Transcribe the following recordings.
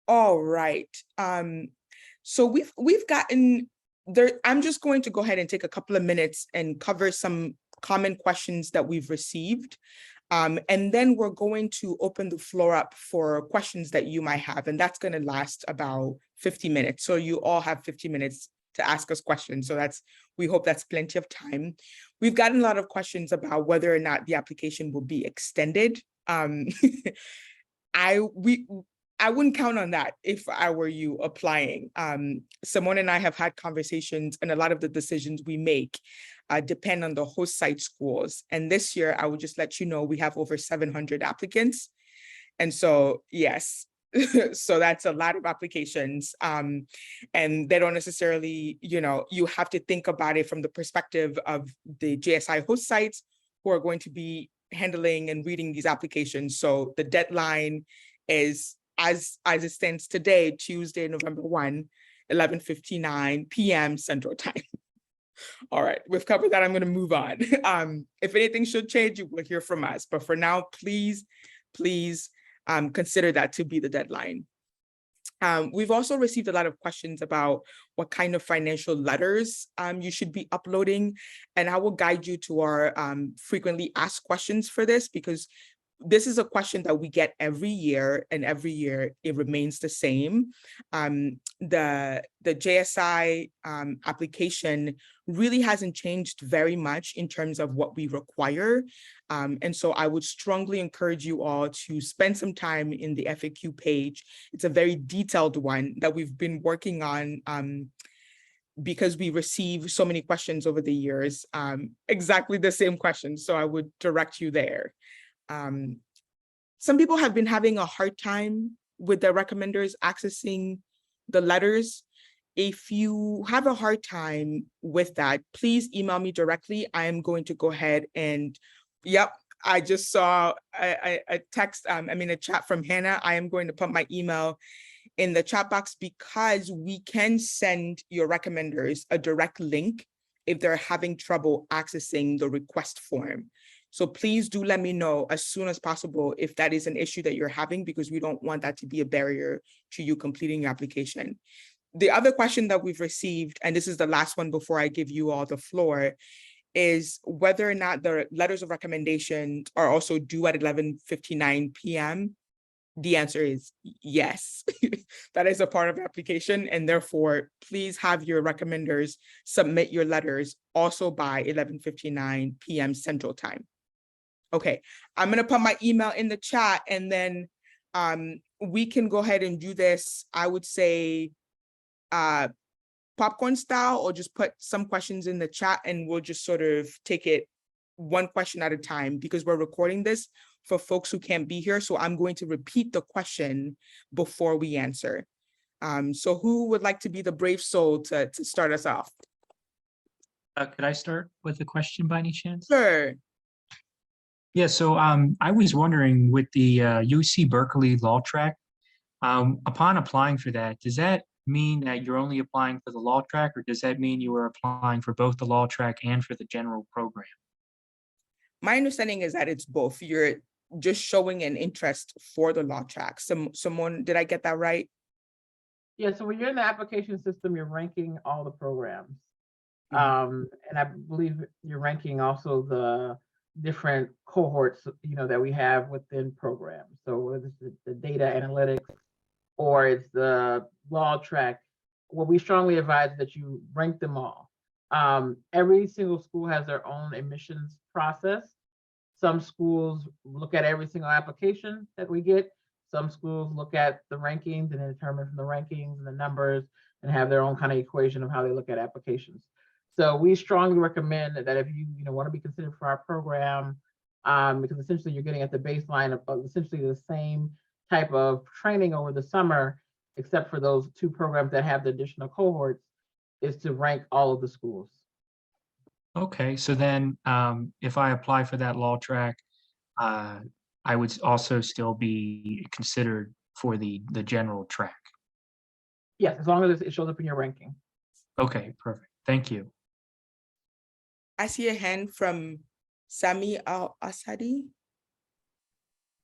All right. So we've gotten there. I'm just going to go ahead and take a couple of minutes and cover some common questions that we've received. And then we're going to open the floor up for questions that you might have, and that's going to last about 50 minutes. So you all have 50 minutes to ask us questions. So we hope that's plenty of time. We've gotten a lot of questions about whether or not the application will be extended. I wouldn't count on that if I were you applying. Simone and I have had conversations, and a lot of the decisions we make depend on the host site schools. And this year, I would just let you know, we have over 700 applicants. And so, yes, so that's a lot of applications. And they don't necessarily, you have to think about it from the perspective of the JSI host sites who are going to be handling and reading these applications. So the deadline is, as it stands today, Tuesday, November 1, 11:59 p.m. Central Time. All right, we've covered that. I'm going to move on. If anything should change, you will hear from us. But for now, please consider that to be the deadline. We've also received a lot of questions about what kind of financial letters you should be uploading. And I will guide you to our frequently asked questions for this, because this is a question that we get every year, and every year it remains the same. The JSI application really hasn't changed very much in terms of what we require. And so I would strongly encourage you all to spend some time in the FAQ page. It's a very detailed one that we've been working on because we receive so many questions over the years, exactly the same questions. So I would direct you there. Some people have been having a hard time with their recommenders accessing the letters. If you have a hard time with that, please email me directly. I am going to go ahead and, yep, I just saw a text, a chat from Hannah. I am going to put my email in the chat box, because we can send your recommenders a direct link if they're having trouble accessing the request form. So please do let me know as soon as possible if that is an issue that you're having, because we don't want that to be a barrier to you completing your application. The other question that we've received, and this is the last one before I give you all the floor, is whether or not the letters of recommendation are also due at 11:59 p.m. The answer is yes. That is a part of the application, and therefore, please have your recommenders submit your letters also by 11:59 p.m. Central Time. Okay, I'm gonna put my email in the chat, and then we can go ahead and do this, I would say, popcorn style, or just put some questions in the chat and we'll just sort of take it one question at a time, because we're recording this for folks who can't be here. So I'm going to repeat the question before we answer. So who would like to be the brave soul to start us off? Could I start with a question by any chance? Sure. Yeah, so I was wondering, with the UC Berkeley law track, upon applying for that, does that mean that you're only applying for the law track, or does that mean you are applying for both the law track and for the general program? My understanding is that it's both. You're just showing an interest for the law track. Someone, did I get that right? Yeah, so when you're in the application system, you're ranking all the programs. Mm-hmm. And I believe you're ranking also the different cohorts, that we have within programs. So whether it's the data analytics or it's the law track, what we strongly advise that you rank them all. Every single school has their own admissions process. Some schools look at every single application that we get. Some schools look at the rankings and determine from the rankings and the numbers and have their own kind of equation of how they look at applications. So we strongly recommend that if you want to be considered for our program, because essentially you're getting at the baseline of essentially the same type of training over the summer, except for those two programs that have the additional cohorts, is to rank all of the schools. Okay, so then if I apply for that law track, I would also still be considered for the general track. Yes, as long as it shows up in your ranking. Okay, perfect. Thank you. I see a hand from Sami Al-Asadi.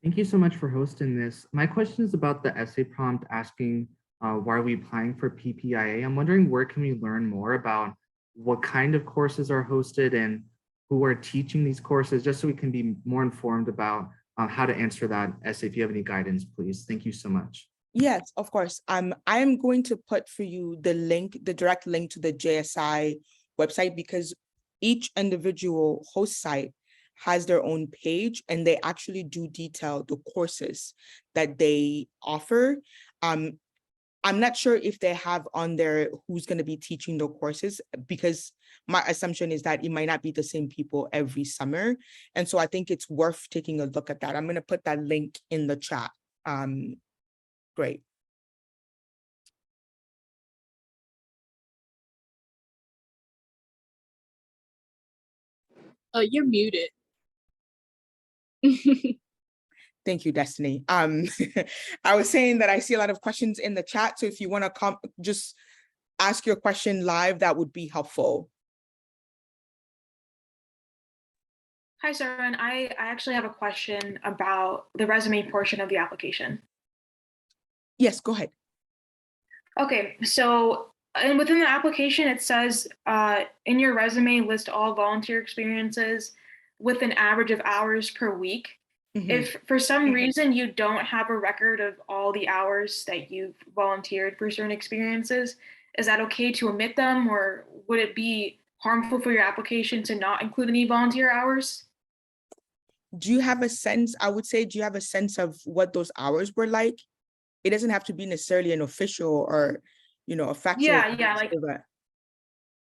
Thank you so much for hosting this. My question is about the essay prompt asking why are we applying for PPIA? I'm wondering where can we learn more about what kind of courses are hosted and who are teaching these courses, just so we can be more informed about how to answer that essay. If you have any guidance, please. Thank you so much. Yes, of course. I am going to put for you the link, the direct link to the JSI website, because each individual host site has their own page and they actually do detail the courses that they offer. I'm not sure if they have on there who's going to be teaching the courses, because my assumption is that it might not be the same people every summer. And so I think it's worth taking a look at that. I'm going to put that link in the chat. Great. You're muted. Thank you, Destiny. I was saying that I see a lot of questions in the chat. So if you want to just ask your question live, that would be helpful. Hi, Saran. I actually have a question about the resume portion of the application. Yes, go ahead. Okay, so and within the application, it says in your resume, list all volunteer experiences with an average of hours per week. Mhm. If for some reason you don't have a record of all the hours that you've volunteered for certain experiences, is that okay to omit them, or would it be harmful for your application to not include any volunteer hours? Do you have a sense, I would say, do you have a sense of what those hours were like? It doesn't have to be necessarily an official or, a factual. Yeah, like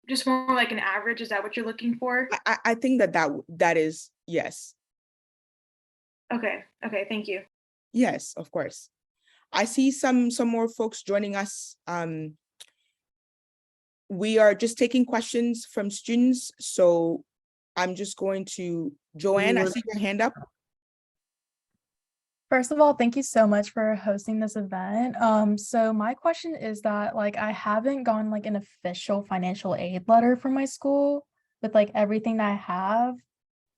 just more like an average. Is that what you're looking for? I think that is, yes. Okay, thank you. Yes, of course. I see some more folks joining us. We are just taking questions from students. So I'm just going to, Joanne, I see your hand up. First of all, thank you so much for hosting this event. So my question is that I haven't gotten an official financial aid letter from my school with everything that I have.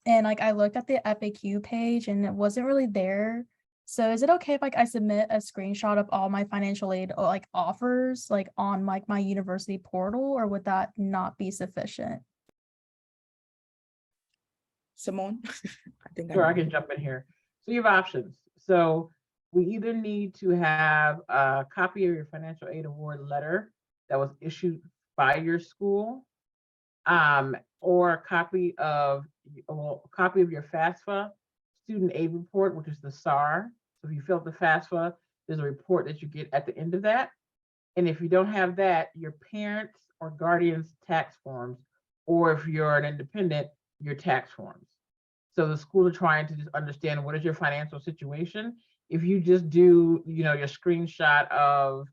And I looked at the FAQ page and it wasn't really there. So is it okay if I submit a screenshot of all my financial aid offers on my university portal, or would that not be sufficient? Simone? Sure, I can jump in here. So you have options. So we either need to have a copy of your financial aid award letter that was issued by your school, or a copy of your FAFSA student aid report, which is the SAR. So if you fill out the FAFSA, there's a report that you get at the end of that. And if you don't have that, your parents or guardians' tax forms, or if you're an independent, your tax forms. So the school are trying to just understand what is your financial situation. If you just do, your screenshot of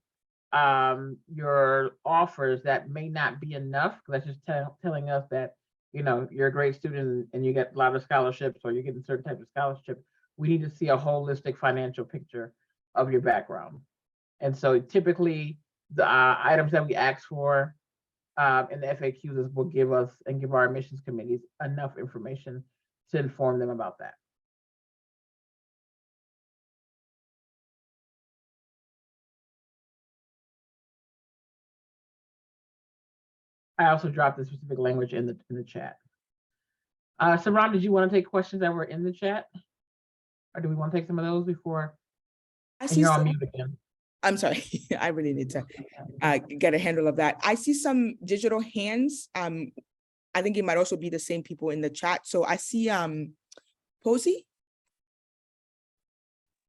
your offers, that may not be enough. That's just telling us that, you're a great student and you get a lot of scholarships, or you're getting certain types of scholarship. We need to see a holistic financial picture of your background. And so typically the items that we ask for in the FAQs will give us and give our admissions committees enough information to inform them about that. I also dropped the specific language in the chat. Samran, did you want to take questions that were in the chat? Or do we want to take some of those before? I see you're on mute again. I'm sorry, I really need to get a handle of that. I see some digital hands. I think it might also be the same people in the chat. So I see Posey.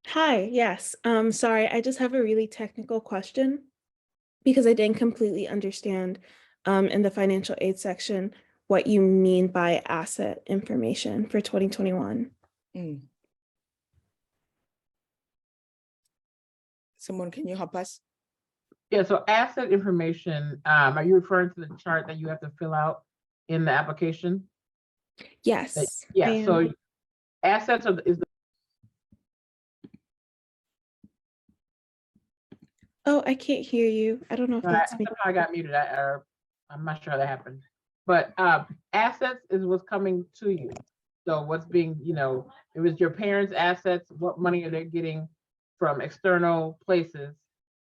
Hi, yes. Sorry, I just have a really technical question because I didn't completely understand in the financial aid section what you mean by asset information for 2021. Someone, can you help us? Yeah, so asset information, are you referring to the chart that you have to fill out in the application? Yes. Yeah, so assets is the. Oh, I can't hear you. I don't know if that's me. I got muted. I'm not sure how that happened. But assets is what's coming to you. So what's being, if it's your parents' assets, what money are they getting from external places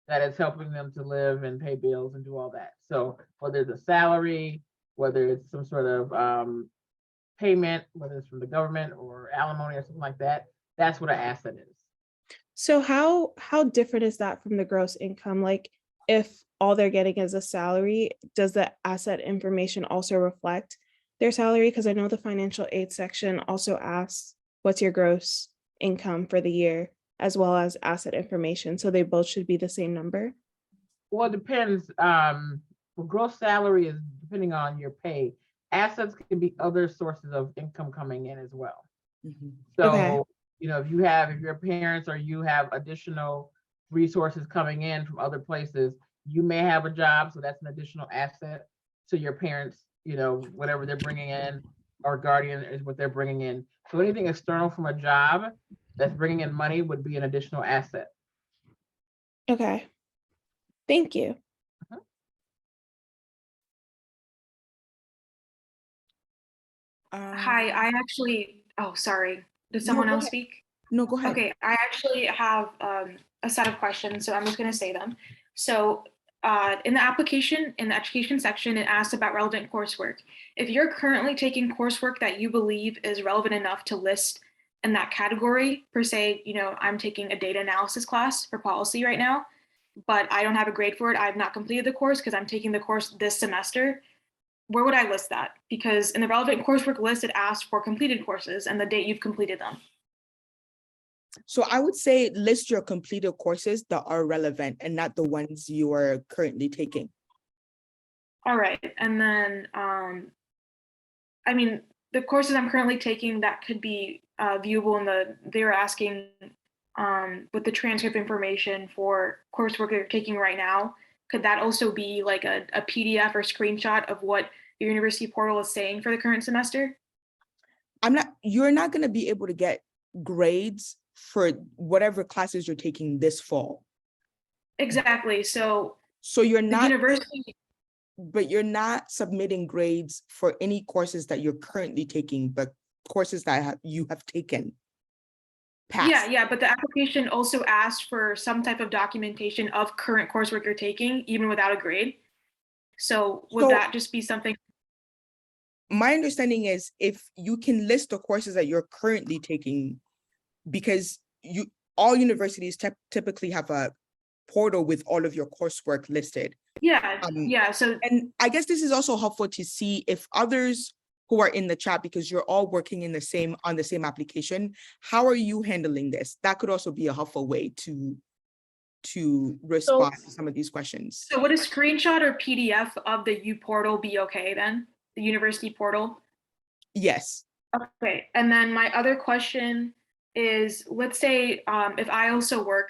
that is helping them to live and pay bills and do all that? So whether it's a salary, whether it's some sort of payment, whether it's from the government or alimony or something like that, that's what an asset is. So how different is that from the gross income? Like if all they're getting is a salary, does the asset information also reflect their salary? Because I know the financial aid section also asks, what's your gross income for the year, as well as asset information. So they both should be the same number. Well, it depends. Well, gross salary is depending on your pay. Assets can be other sources of income coming in as well. Mhm. So, Okay. if your parents or you have additional resources coming in from other places, you may have a job, so that's an additional asset to your parents, whatever they're bringing in, or guardian is what they're bringing in. So anything external from a job that's bringing in money would be an additional asset. Okay. Thank you. Hi, I actually, oh, sorry. Did No, someone go else ahead. speak? No, go ahead. Okay, I actually have a set of questions, so I'm just going to say them. So, in the application, in the education section, it asks about relevant coursework. If you're currently taking coursework that you believe is relevant enough to list in that category, per se, I'm taking a data analysis class for policy right now, but I don't have a grade for it. I have not completed the course because I'm taking the course this semester. Where would I list that? Because in the relevant coursework list, it asks for completed courses and the date you've completed them. So I would say list your completed courses that are relevant and not the ones you are currently taking. All right. And then, the courses I'm currently taking that could be viewable they're asking with the transcript information for coursework they're taking right now. Could that also be like a PDF or screenshot of what your university portal is saying for the current semester? You're not going to be able to get grades for whatever classes you're taking this fall. Exactly. So you're the not, university, but you're not submitting grades for any courses that you're currently taking, but courses that you have taken. Past. yeah, but the application also asked for some type of documentation of current coursework you're taking, even without a grade. So would that just be something? My understanding is if you can list the courses that you're currently taking, because all universities typically have a portal with all of your coursework listed. Yeah. So, and I guess this is also helpful to see if others who are in the chat, because you're all working on the same application, how are you handling this? That could also be a helpful way to respond to some of these questions. So would a screenshot or PDF of the U portal be okay then? The university portal? Yes. Okay. And then my other question is, let's say if I also work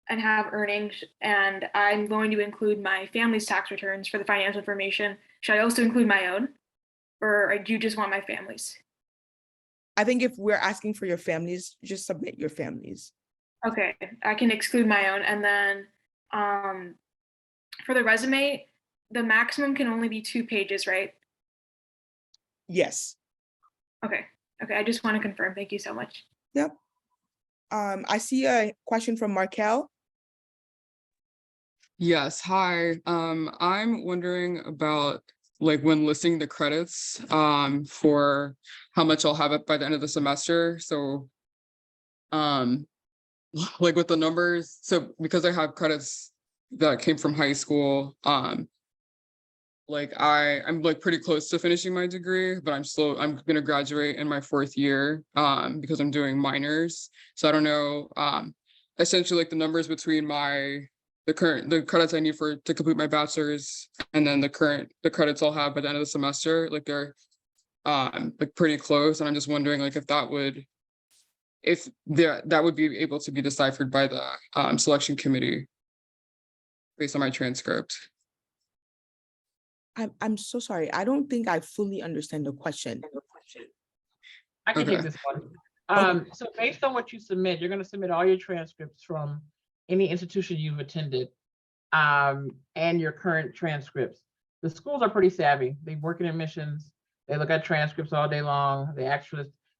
and have earnings and I'm going to include my family's tax returns for the financial information, should I also include my own? Or do you just want my family's? I think if we're asking for your families, just submit your families. Okay, I can exclude my own. And then for the resume, the maximum can only be 2 pages, right? Yes. Okay, I just want to confirm. Thank you so much. Yep. I see a question from Markel. Yes, hi. I'm wondering about like when listing the credits for how much I'll have it by the end of the semester. So like with the numbers, so because I have credits that came from high school, like I'm like pretty close to finishing my degree, but I'm gonna graduate in my 4th year because I'm doing minors. So I don't know, essentially like the numbers between the credits I need to complete my bachelor's and then the credits I'll have by the end of the semester, like they're like pretty close. And I'm just wondering like if that would be able to be deciphered by the selection committee based on my transcript. I'm so sorry. I don't think I fully understand the question. I can Okay. take this one. So based on what you submit, you're going to submit all your transcripts from any institution you've attended and your current transcripts. The schools are pretty savvy. They work in admissions. They look at transcripts all day long. The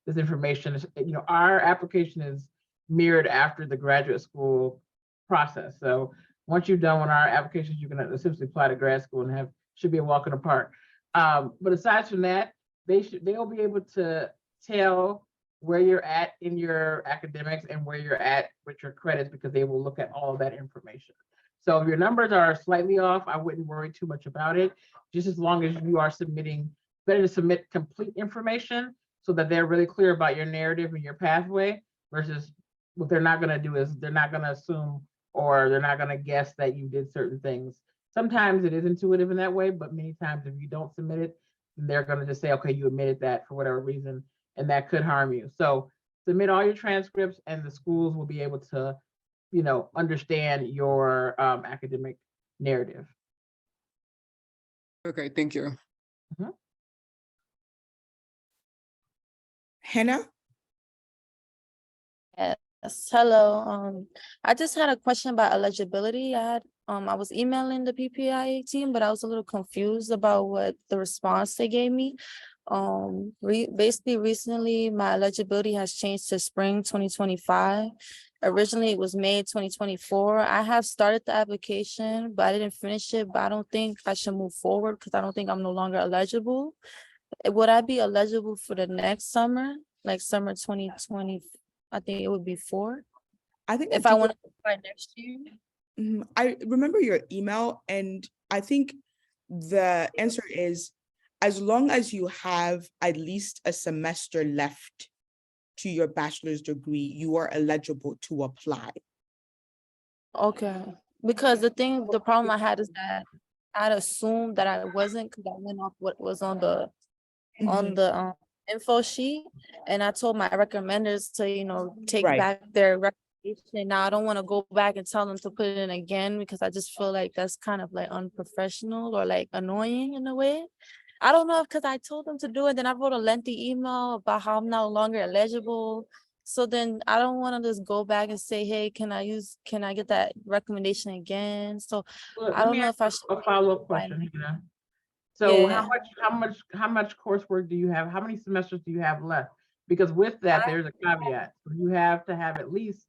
this information. You know, our application is mirrored after the graduate school process. So once you're done with our applications, you can essentially apply to grad school and should be a walk in the park. But aside from that, they'll be able to tell where you're at in your academics and where you're at with your credits, because they will look at all of that information. So if your numbers are slightly off, I wouldn't worry too much about it. Just as long as you are submitting, better to submit complete information so that they're really clear about your narrative and your pathway, versus what they're not going to do is they're not going to assume, or they're not going to guess that you did certain things. Sometimes it is intuitive in that way, but many times if you don't submit it, they're going to just say, okay, you admitted that for whatever reason, and that could harm you. So submit all your transcripts and the schools will be able to, you know, understand your academic narrative. Okay, thank you. Hannah? Yes, hello. I just had a question about eligibility. I was emailing the PPIA team, but I was a little confused about what the response they gave me. Basically recently my eligibility has changed to spring 2025. Originally it was May 2024. I have started the application, but I didn't finish it, but I don't think I should move forward because I don't think I'm no longer eligible. Would I be eligible for the next summer, like summer 2020? I think it would be 4. I think If I want to apply next year. I remember your email, and I think the answer is, as long as you have at least a semester left to your bachelor's degree, you are eligible to apply. Okay, because the problem I had is that I'd assumed that I wasn't, because I went off what was on the info sheet, and I told my recommenders to, you know, take Right. back their recommendation. Now I don't want to go back and tell them to put it in again, because I just feel like that's kind of like unprofessional or like annoying in a way. I don't know if because I told them to do it, then I wrote a lengthy email about how I'm no longer eligible. So then I don't want to just go back and say, hey, can I get that recommendation again? So Well, I don't know if I should. a follow-up question, you know. So Yeah. how much coursework do you have? How many semesters do you have left? Because with that, there's a caveat. You have to have at least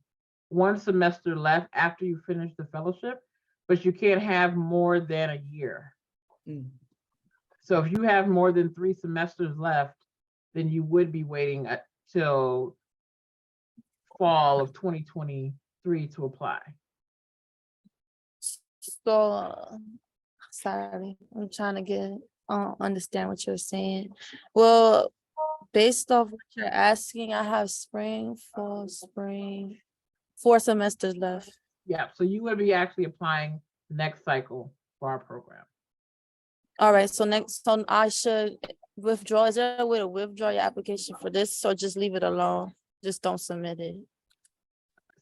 one semester left after you finish the fellowship, but you can't have more than a year. So if you have more than 3 semesters left, then you would be waiting till fall of 2023 to apply. So sorry, I'm trying to get understand what you're saying. Well, based off what you're asking, I have spring, fall, spring, 4 semesters left. Yeah, so you would be actually applying next cycle for our program. All right, so I should withdraw. Is there a way to withdraw your application for this, or just leave it alone? Just don't submit it.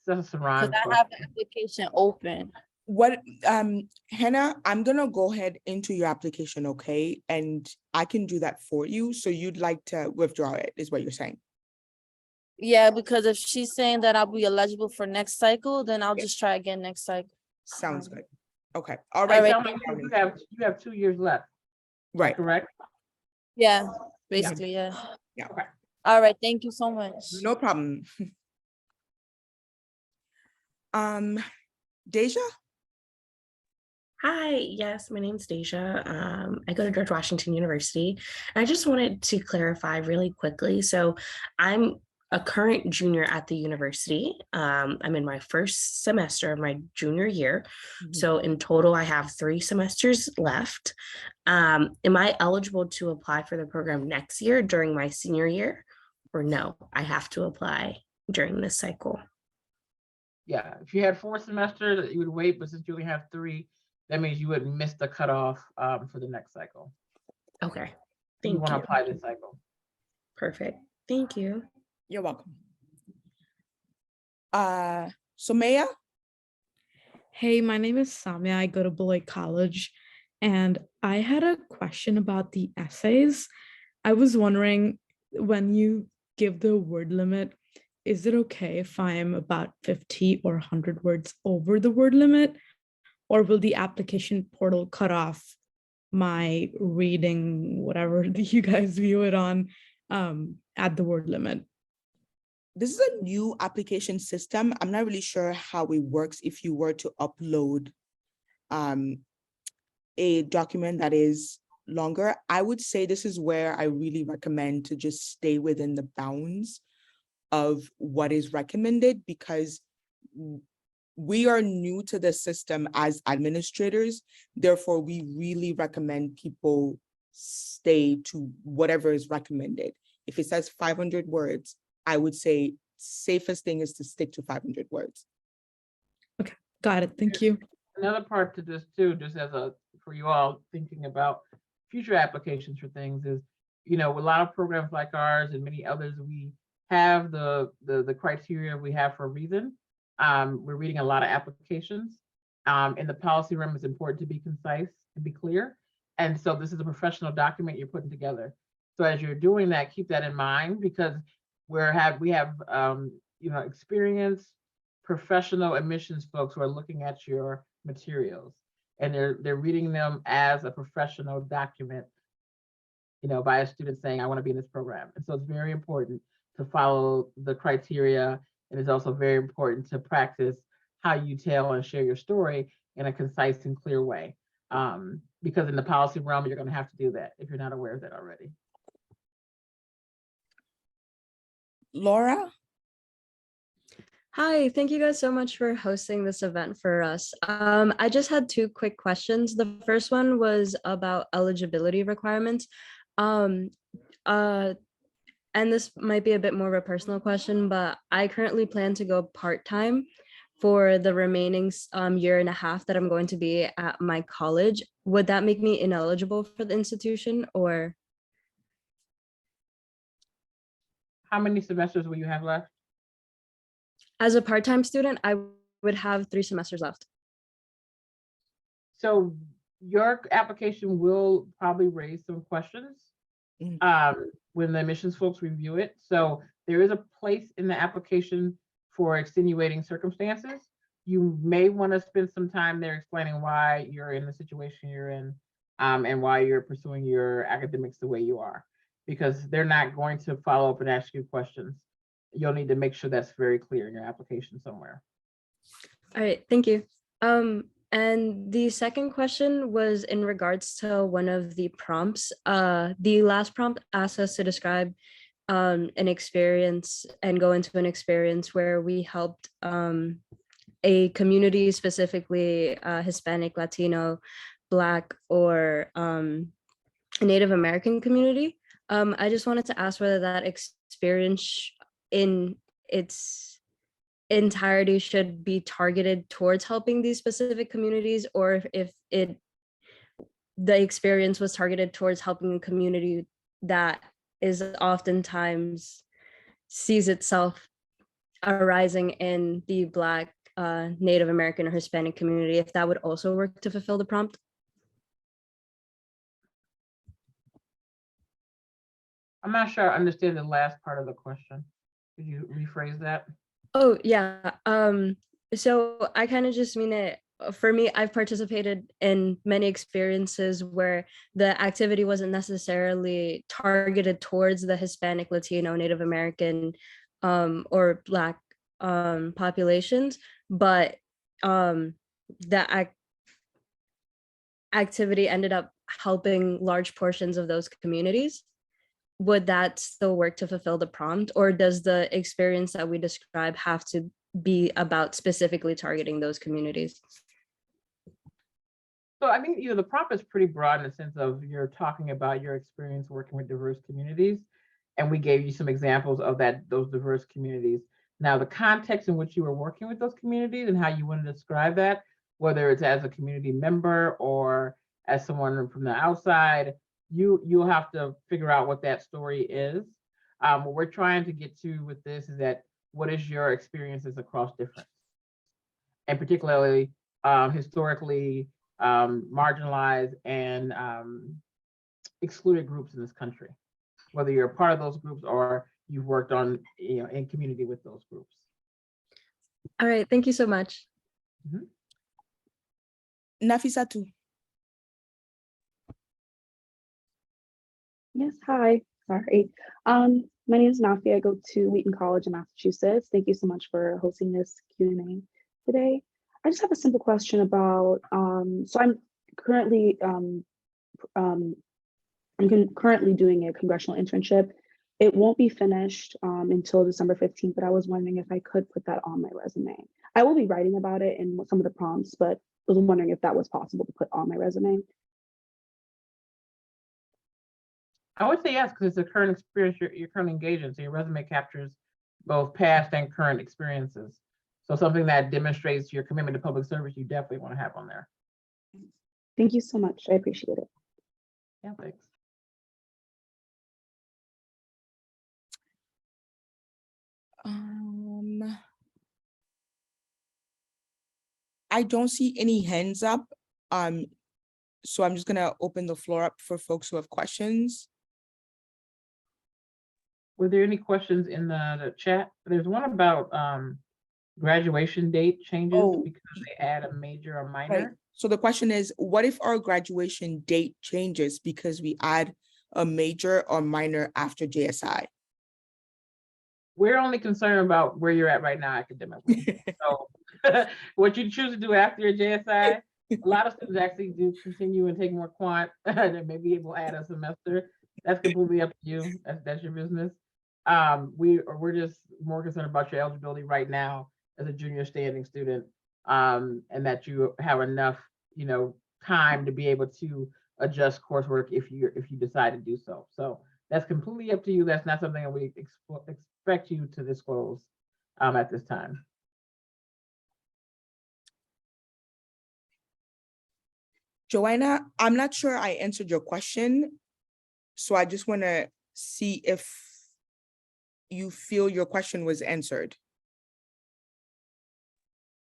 That's a Ron Because I have the application open. What, Hannah, I'm gonna go ahead into your application, okay? And I can do that for you. So you'd like to withdraw it, is what you're saying? Yeah, because if she's saying that I'll be eligible for next cycle, then I'll just try again next cycle. Sounds good. Okay, all right. right. Sounds like you have 2 years left, Right, correct? Yeah, basically, yeah. yeah, Okay. All right, thank you so much. no problem. Deja? Hi, yes, my name's Deja. I go to George Washington University. And I just wanted to clarify really quickly. So I'm a current junior at the university. I'm in my first semester of my junior year. So in total, I have 3 semesters left. Am I eligible to apply for the program next year during my senior year? Or no, I have to apply during this cycle? Yeah, if you had 4 semesters, you would wait, but since you only have 3, that means you would miss the cutoff for the next cycle. Okay, You thank want to you. apply this cycle. Perfect, thank you. You're welcome. Somaya? Hey, my name is Samia. I go to Beloit College, and I had a question about the essays. I was wondering, when you give the word limit, is it okay if I'm about 50 or 100 words over the word limit? Or will the application portal cut off my reading, whatever you guys view it on, at the word limit? This is a new application system. I'm not really sure how it works if you were to upload a document that is longer. I would say this is where I really recommend to just stay within the bounds of what is recommended, because we are new to the system as administrators. Therefore, we really recommend people stay to whatever is recommended. If it says 500 words, I would say safest thing is to stick to 500 words. Okay, got it. Thank you. Another part to this too, just as a, for you all thinking about future applications for things is, a lot of programs like ours and many others, we have the criteria we have for a reason. We're reading a lot of applications. In the policy realm, it's important to be concise and be clear. And so this is a professional document you're putting together. So as you're doing that, keep that in mind, because we have experienced professional admissions folks who are looking at your materials, and they're reading them as a professional document, by a student saying, I want to be in this program. And so it's very important to follow the criteria. And it's also very important to practice how you tell and share your story in a concise and clear way. Because in the policy realm, you're going to have to do that if you're not aware of that already. Laura? Hi, thank you guys so much for hosting this event for us. I just had two quick questions. The first one was about eligibility requirements. And this might be a bit more of a personal question, but I currently plan to go part-time for the remaining year and a half that I'm going to be at my college. Would that make me ineligible for the institution, or? How many semesters will you have left? As a part-time student, I would have 3 semesters left. So your application will probably raise some questions when the admissions folks review it. So there is a place in the application for extenuating circumstances. You may want to spend some time there explaining why you're in the situation you're in, and why you're pursuing your academics the way you are, because they're not going to follow up and ask you questions. You'll need to make sure that's very clear in your application somewhere. All right, thank you. And the second question was in regards to one of the prompts. The last prompt asked us to describe an experience and go into an experience where we helped a community, specifically Hispanic, Latino, Black, or Native American community. I just wanted to ask whether that experience in its entirety should be targeted towards helping these specific communities, or if the experience was targeted towards helping a community that is oftentimes sees itself arising in the Black, Native American, or Hispanic community, if that would also work to fulfill the prompt. I'm not sure I understand the last part of the question. Could you rephrase that? Oh, yeah. So I kind of just mean it, for me, I've participated in many experiences where the activity wasn't necessarily targeted towards the Hispanic, Latino, Native American, or Black populations, but the activity ended up helping large portions of those communities. Would that still work to fulfill the prompt, or does the experience that we describe have to be about specifically targeting those communities? So I mean, the prompt is pretty broad in the sense of you're talking about your experience working with diverse communities, and we gave you some examples of those diverse communities. Now, the context in which you were working with those communities and how you want to describe that, whether it's as a community member or as someone from the outside, you'll have to figure out what that story is. What we're trying to get to with this is that what is your experiences across difference, and particularly historically marginalized and excluded groups in this country, whether you're a part of those groups or you've worked on, in community with those groups. All right, thank you so much. Nafisatu. Yes, hi, sorry. My name is Nafi. I go to Wheaton College in Massachusetts. Thank you so much for hosting this Q&A today. I just have a simple question about, so I'm currently currently doing a congressional internship. It won't be finished until December 15th, but I was wondering if I could put that on my resume. I will be writing about it in some of the prompts, but I was wondering if that was possible to put on my resume. I would say yes, because it's a current experience you're currently engaged in. So your resume captures both past and current experiences. So something that demonstrates your commitment to public service, you definitely want to have on there. Thank you so much. I appreciate it. Yeah, thanks. I don't see any hands up. So I'm just gonna open the floor up for folks who have questions. Were there any questions in the chat? There's one about graduation date changes because they add a major or minor. Right. So the question is, what if our graduation date changes because we add a major or minor after JSI? We're only concerned about where you're at right now academically. So what you choose to do after your JSI, a lot of students actually do continue and take more quant and maybe it will add a semester. That's completely up to you. That's your business. We're just more concerned about your eligibility right now as a junior standing student, and that you have enough, time to be able to adjust coursework if you decide to do so. So that's completely up to you. That's not something that we expect you to disclose at this time. Joanna, I'm not sure I answered your question. So I just want to see if you feel your question was answered.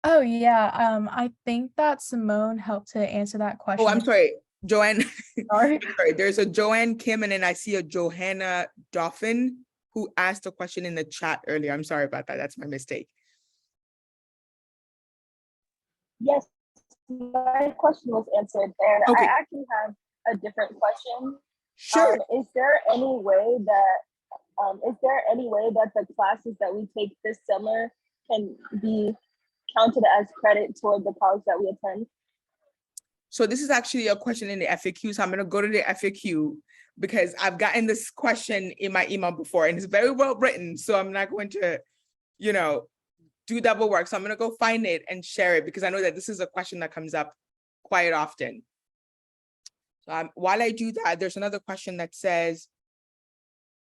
Oh yeah, I think that Simone helped to answer that question. Oh, I'm sorry, Joanne. Sorry. Sorry, there's a Joanne Kim and then I see a Johanna Dauphin who asked a question in the chat earlier. I'm sorry about that. That's my mistake. Yes, my question was answered, and Okay. I actually have a different question. Sure. Is there any way that the classes that we take this summer can be counted as credit toward the college that we attend? So this is actually a question in the FAQ. So I'm going to go to the FAQ because I've gotten this question in my email before and it's very well written. So I'm not going to, do double work. So I'm going to go find it and share it because I know that this is a question that comes up quite often. So while I do that, there's another question that says,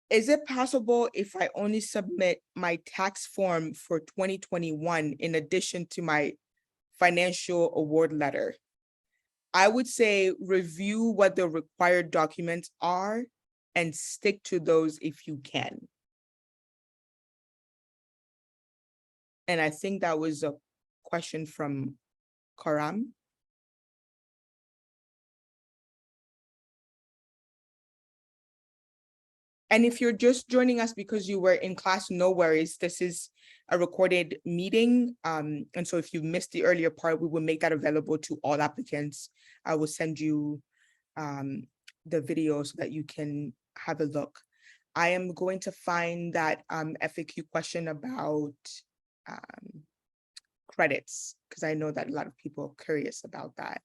is it possible if I only submit my tax form for 2021 in addition to my financial award letter? I would say review what the required documents are and stick to those if you can. And I think that was a question from Karam. And if you're just joining us because you were in class, no worries. This is a recorded meeting. And so if you missed the earlier part, we will make that available to all applicants. I will send you the video so that you can have a look. I am going to find that FAQ question about credits, because I know that a lot of people are curious about that.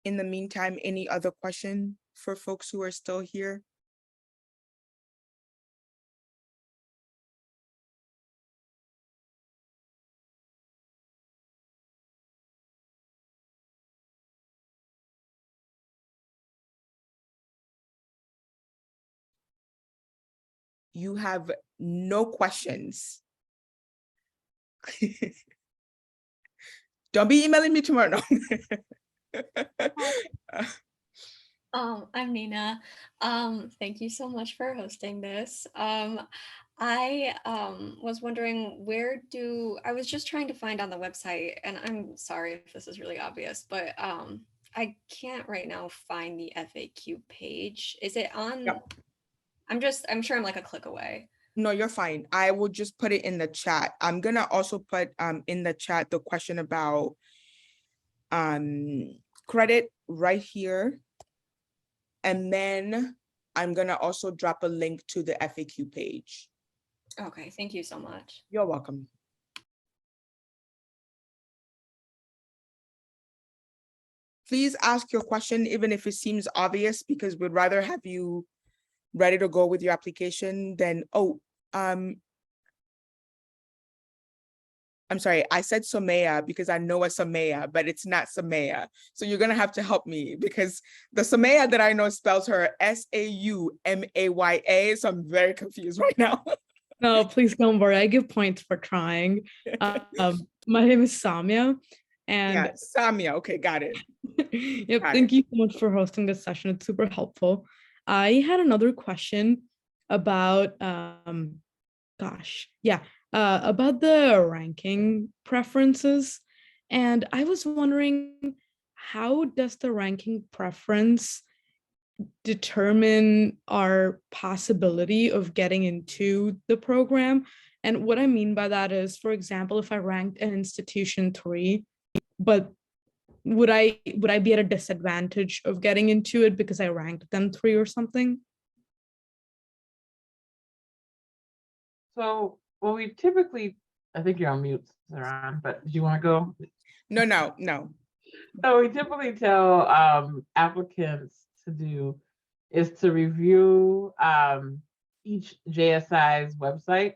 In the meantime, any other question for folks who are still here? You have no questions. Don't be emailing me tomorrow. No. I'm Nina. Thank you so much for hosting this. I was wondering I was just trying to find on the website, and I'm sorry if this is really obvious, but I can't right now find the FAQ page. Is it on? Yep. I'm sure I'm like a click away. No, you're fine. I will just put it in the chat. I'm gonna also put in the chat the question about credit right here. And then I'm gonna also drop a link to the FAQ page. Okay, thank you so much. You're welcome. Please ask your question, even if it seems obvious, because we'd rather have you ready to go with your application than, I'm sorry, I said Somaya because I know a Somaya, but it's not Somaya. So you're gonna have to help me because the Somaya that I know spells her Saumaya. So I'm very confused right now. No, please don't worry. I give points for trying. My name is Samya, and Yeah, Samya. Okay, got it. yep, Got thank you so much for hosting this session. It's super helpful. I had another question about about the ranking preferences. And I was wondering, how does the ranking preference determine our possibility of getting into the program? And what I mean by that is, for example, if I ranked an institution 3, but would I be at a disadvantage of getting into it because I ranked them 3 or something? So, well, we typically, I think you're on mute, Saran, but do you want to go? No. So we typically tell applicants to do is to review each JSI's website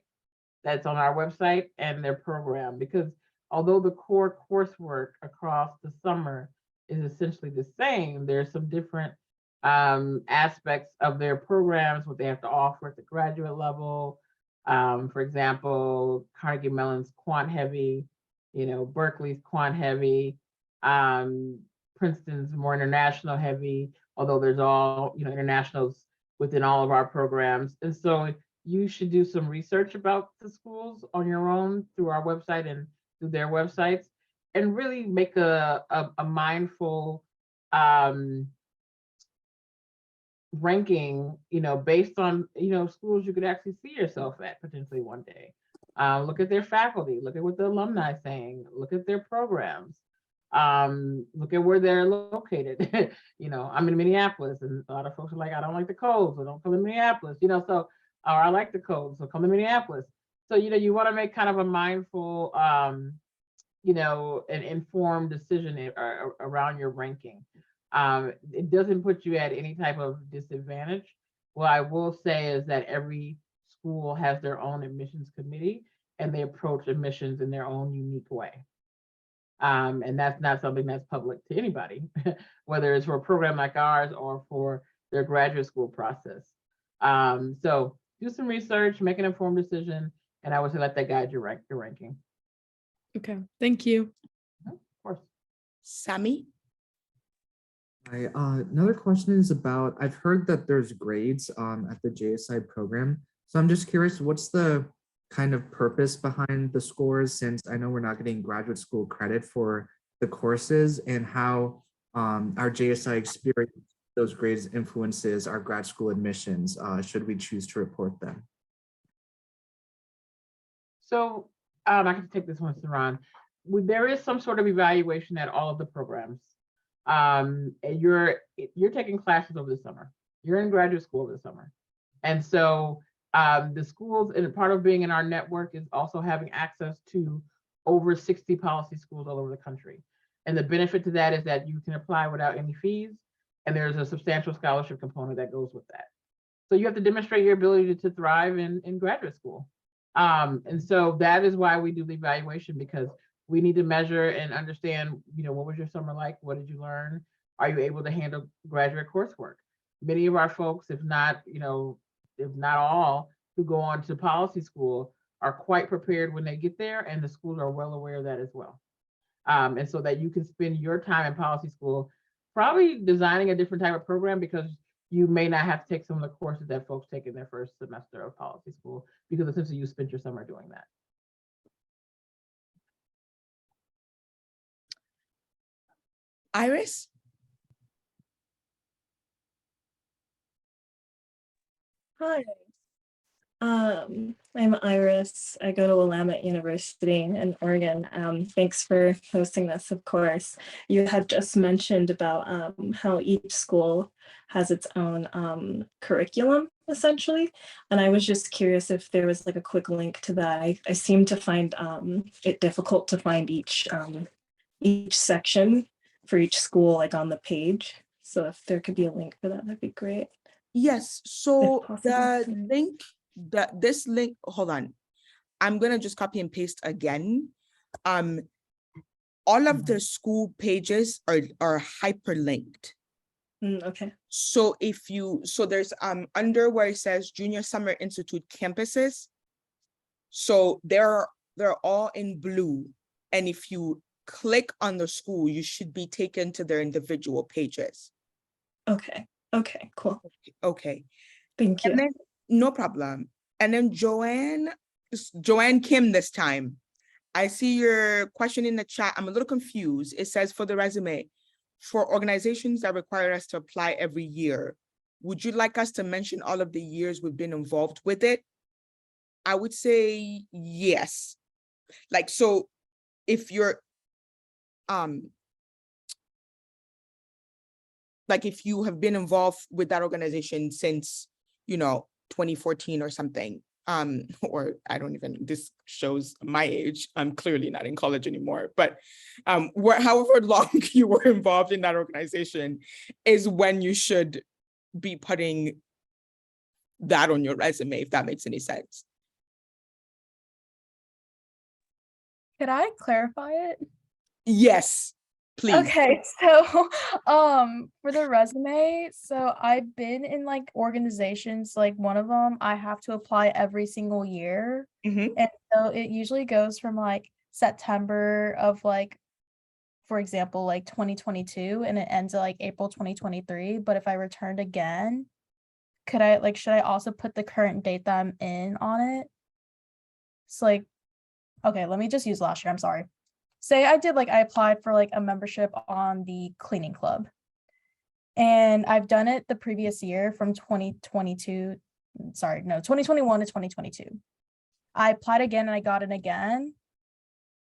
that's on our website and their program, because although the core coursework across the summer is essentially the same, there's some different aspects of their programs, what they have to offer at the graduate level. For example, Carnegie Mellon's quant heavy, Berkeley's quant heavy, Princeton's more international heavy, although there's all, internationals within all of our programs. And so you should do some research about the schools on your own through our website and through their websites, and really make a mindful ranking, based on, schools you could actually see yourself at potentially one day. Look at their faculty, look at what the alumni are saying, look at their programs, look at where they're located. I'm in Minneapolis, and a lot of folks are like, I don't like the cold, so don't come to Minneapolis, or I like the cold, so come to Minneapolis. So, you want to make kind of a mindful, an informed decision around your ranking. It doesn't put you at any type of disadvantage. What I will say is that every school has their own admissions committee, and they approach admissions in their own unique way. And that's not something that's public to anybody, whether it's for a program like ours or for their graduate school process. So do some research, make an informed decision, and I would say let that guide your ranking. Okay, thank you. Of course. Sami? Another question is about, I've heard that there's grades at the JSI program. So I'm just curious, what's the kind of purpose behind the scores, since I know we're not getting graduate school credit for the courses, and how our JSI experience, those grades influences our grad school admissions, should we choose to report them? So I can take this one, Saran. There is some sort of evaluation at all of the programs. You're taking classes over the summer. You're in graduate school over the summer. And so the schools, and part of being in our network is also having access to over 60 policy schools all over the country. And the benefit to that is that you can apply without any fees, and there's a substantial scholarship component that goes with that. So you have to demonstrate your ability to thrive in graduate school. And so that is why we do the evaluation, because we need to measure and understand, what was your summer like? What did you learn? Are you able to handle graduate coursework? Many of our folks, if not all, who go on to policy school are quite prepared when they get there, and the schools are well aware of that as well. And so that you can spend your time in policy school probably designing a different type of program, because you may not have to take some of the courses that folks take in their first semester of policy school, because essentially you spent your summer doing that. Iris? Hi. I'm Iris. I go to Willamette University in Oregon. Thanks for hosting this, of course. You had just mentioned about how each school has its own curriculum, essentially. And I was just curious if there was like a quick link to that. I seem to find it difficult to find each section for each school like on the page. So if there could be a link for that, that'd be great. Yes, so possible. the link, this link, hold on. I'm gonna just copy and paste again. All of the school pages are hyperlinked. Okay. So so there's under where it says Junior Summer Institute campuses. So they're all in blue. And if you click on the school, you should be taken to their individual pages. Okay. Okay, cool. Okay. Thank you. And then, no problem. And then Joanne Kim this time. I see your question in the chat. I'm a little confused. It says for the resume, for organizations that require us to apply every year, would you like us to mention all of the years we've been involved with it? I would say yes. Like, so if you're, like if you have been involved with that organization since, 2014 or something, or I don't even, this shows my age. I'm clearly not in college anymore, but however long you were involved in that organization is when you should be putting that on your resume, if that makes any sense. Could I clarify it? Yes, please. Okay, so for the resume, so I've been in like organizations, like one of them I have to apply every single year. Mhm. And so it usually goes from like September of like, for example, like 2022, and it ends at like April 2023. But if I returned again, should I also put the current date that I'm in on it? It's like, okay, let me just use last year. I'm sorry. Say I applied for like a membership on the cleaning club. And I've done it the previous year from 2021 to 2022. I applied again and I got it again.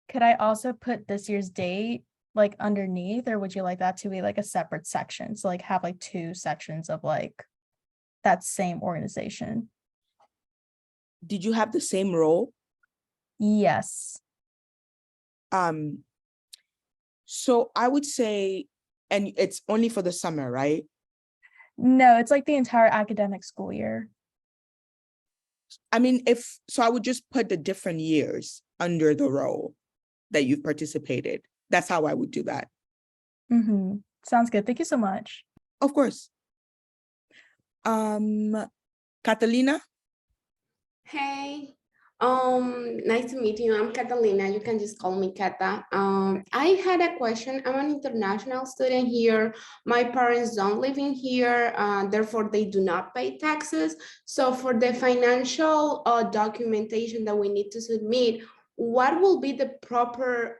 Could I also put this year's date like underneath, or would you like that to be like a separate section? So like have like two sections of like that same organization. Did you have the same role? Yes. So I would say, and it's only for the summer, right? No, it's like the entire academic school year. I mean, so I would just put the different years under the role that you've participated. That's how I would do that. Mm-hmm. Sounds good. Thank you so much. Of course. Catalina? Hey, nice to meet you. I'm Catalina. You can just call me Cata. I had a question. I'm an international student here. My parents don't live in here, therefore they do not pay taxes. So for the financial documentation that we need to submit, what will be the proper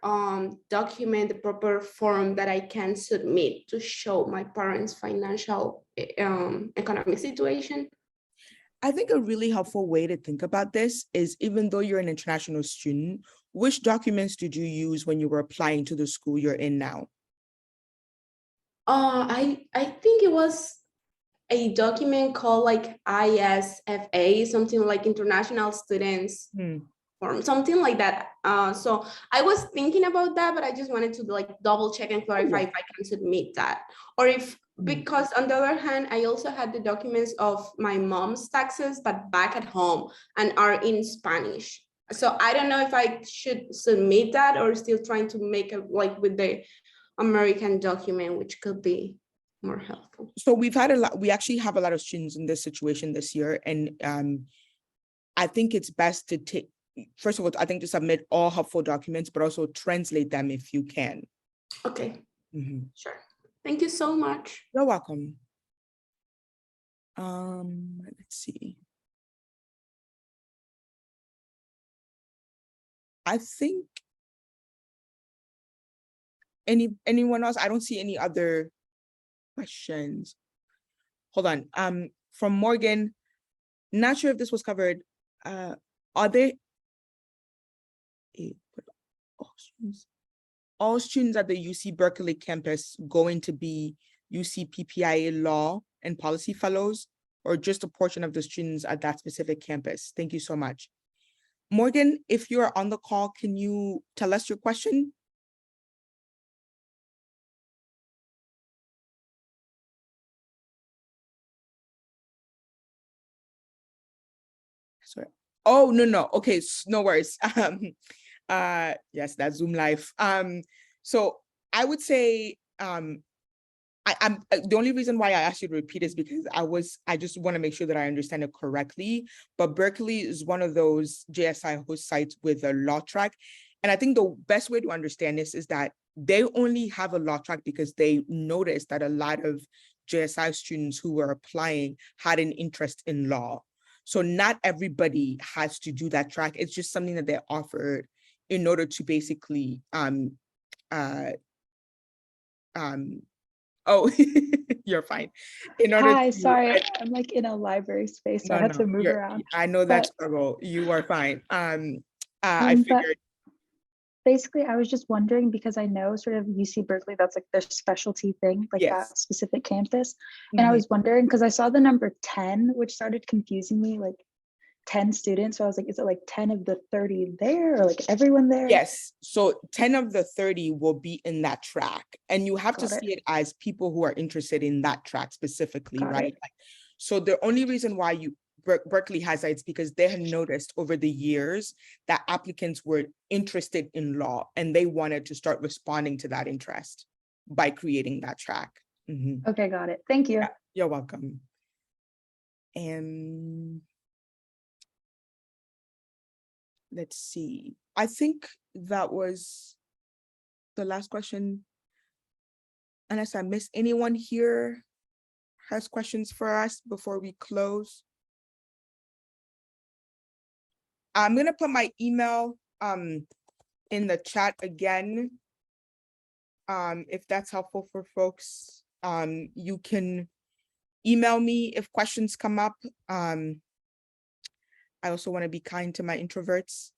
document, the proper form that I can submit to show my parents' financial economic situation? I think a really helpful way to think about this is, even though you're an international student, which documents did you use when you were applying to the school you're in now? I think it was a document called like ISFA, something like International Students Form, something like that. So I was thinking about that, but I just wanted to like double check and clarify if I can submit that, or if, because on the other hand, I also had the documents of my mom's taxes, but back at home and are in Spanish. So I don't know if I should submit that or still trying to make it like with the American document, which could be more helpful. So we actually have a lot of students in this situation this year. And I think it's best to take, first of all, I think to submit all helpful documents, but also translate them if you can. Okay, sure. Thank you so much. You're welcome. Let's see. I think anyone else? I don't see any other questions. Hold on. From Morgan, not sure if this was covered. are there all students at the UC Berkeley campus going to be UC PPIA Law and Policy Fellows, or just a portion of the students at that specific campus? Thank you so much. Morgan, if you are on the call, can you tell us your question? Sorry. Oh, no. Okay, no worries. Yes, that's Zoom Live. So I would say, I'm the only reason why I asked you to repeat is because I just want to make sure that I understand it correctly. But Berkeley is one of those JSI host sites with a law track. And I think the best way to understand this is that they only have a law track because they noticed that a lot of JSI students who were applying had an interest in law. So not everybody has to do that track. It's just something that they offered in order to basically, oh, you're fine. In order Hi, to, sorry, I'm like in a library space, so I have to move around. I know that But, struggle. You are fine. I but figured. basically, I was just wondering because I know sort of UC Berkeley, that's like their specialty thing, like Yes. that specific campus. And I was wondering, because I saw the number 10, which started confusing me, like 10 students. So I was like, is it like 10 of the 30 there, or like everyone there? Yes. So 10 of the 30 will be in that track. And you have to Got it. see it as people who are interested in that track specifically, Got right? it. Like, so the only reason why Berkeley has that is because they have noticed over the years that applicants were interested in law and they wanted to start responding to that interest by creating that track. Mhm. Okay, got it. Thank you. Yeah, you're welcome. And let's see. I think that was the last question. Unless I missed anyone here has questions for us before we close. I'm gonna put my email in the chat again. If that's helpful for folks, you can email me if questions come up. I also want to be kind to my introverts.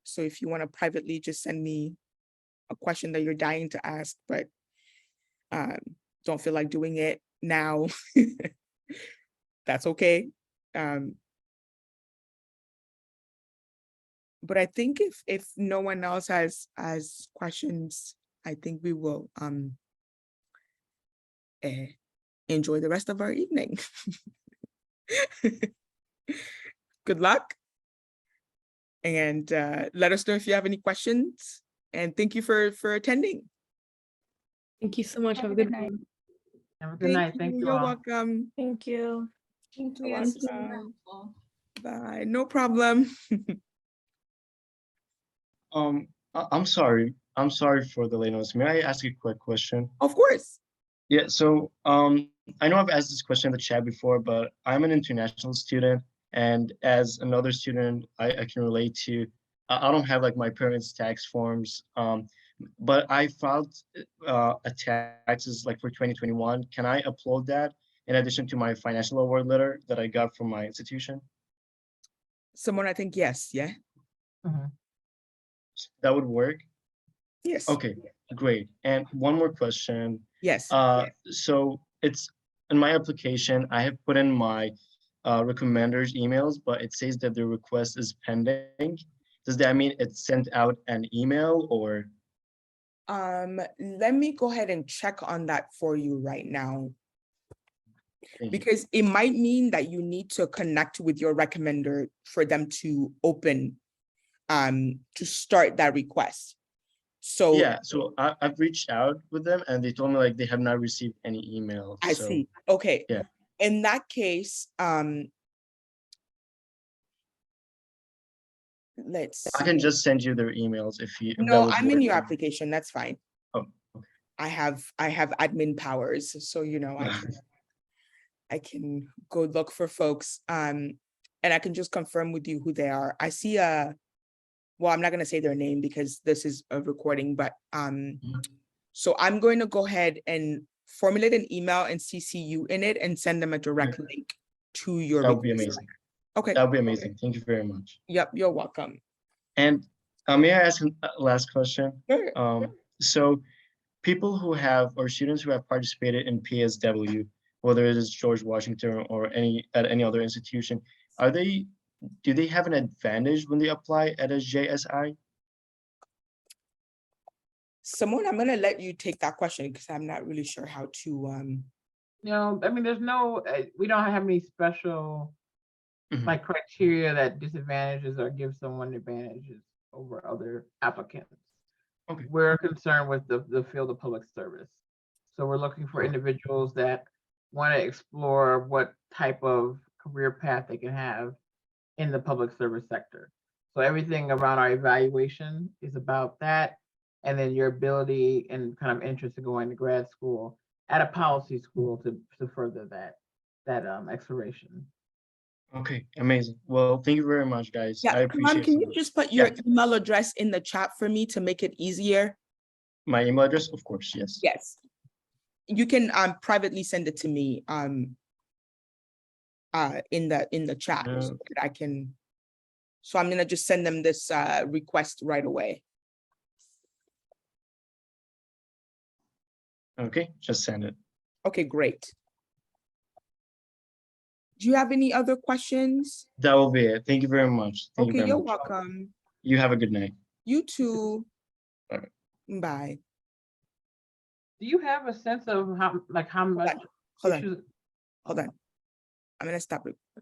So if you want to privately just send me a question that you're dying to ask, but don't feel like doing it now, that's okay. But I think if no one else has questions, I think we will enjoy the rest of our evening. Good luck. And let us know if you have any questions. And thank you for attending. Thank you so much. Have a good night. Have a good night. Thank you You're all. welcome. Thank you. Thank you. You're This is welcome. helpful. Bye. No problem. I'm sorry. I'm sorry for the lateness. May I ask a quick question? Of course. Yeah, so I know I've asked this question in the chat before, but I'm an international student, and as another student, I can relate to, I don't have like my parents' tax forms, but I filed a taxes like for 2021. Can I upload that in addition to my financial award letter that I got from my institution? Someone, I think, yes, yeah. That would work? Yes. Okay, great. And one more question. Yes. So it's in my application, I have put in my recommenders emails, but it says that the request is pending. Does that mean it sent out an email or? Let me go ahead and check on that for you right now. Thank you. Because it might mean that you need to connect with your recommender for them to open, to start that request. So yeah, so I've reached out with them and they told me like they have not received any emails. I see. Okay. Yeah. In that case, let's see. I can just send you their emails if you. If that No, would I'm in work your for you. application. That's fine. Oh. I have admin powers, so you know I can go look for folks, and I can just confirm with you who they are. I see well, I'm not going to say their name because this is a recording, but so I'm going to go ahead and formulate an email and CC you in it and send them a direct link to your That would be request. amazing. Okay. That would be amazing. Thank you very much. Yep, you're welcome. And may I ask a last question? Sure. So people who have, or students who have participated in PSW, whether it is George Washington or at any other institution, do they have an advantage when they apply at a JSI? Simone, I'm gonna let you take that question because I'm not really sure how to. No, I mean, there's no, we don't have any special like criteria that disadvantages or gives someone advantages over other applicants. Okay. We're concerned with the field of public service. So we're looking for individuals that want to explore what type of career path they can have in the public service sector. So everything around our evaluation is about that. And then your ability and kind of interest in going to grad school at a policy school to further that exploration. Okay, amazing. Well, thank you very much, guys. Yeah, I appreciate can it. you just put your email address in the chat for me to make it easier? My email address, of course, yes. Yes. You can privately send it to me in the chat so that I can. So I'm gonna just send them this request right away. Okay, just send it. Okay, great. Do you have any other questions? That will be it. Thank you very much. Thank you Okay, very you're much. welcome. You have a good night. You too. Bye. Bye. Do you have a sense of how much? Hold on. I'm gonna stop it.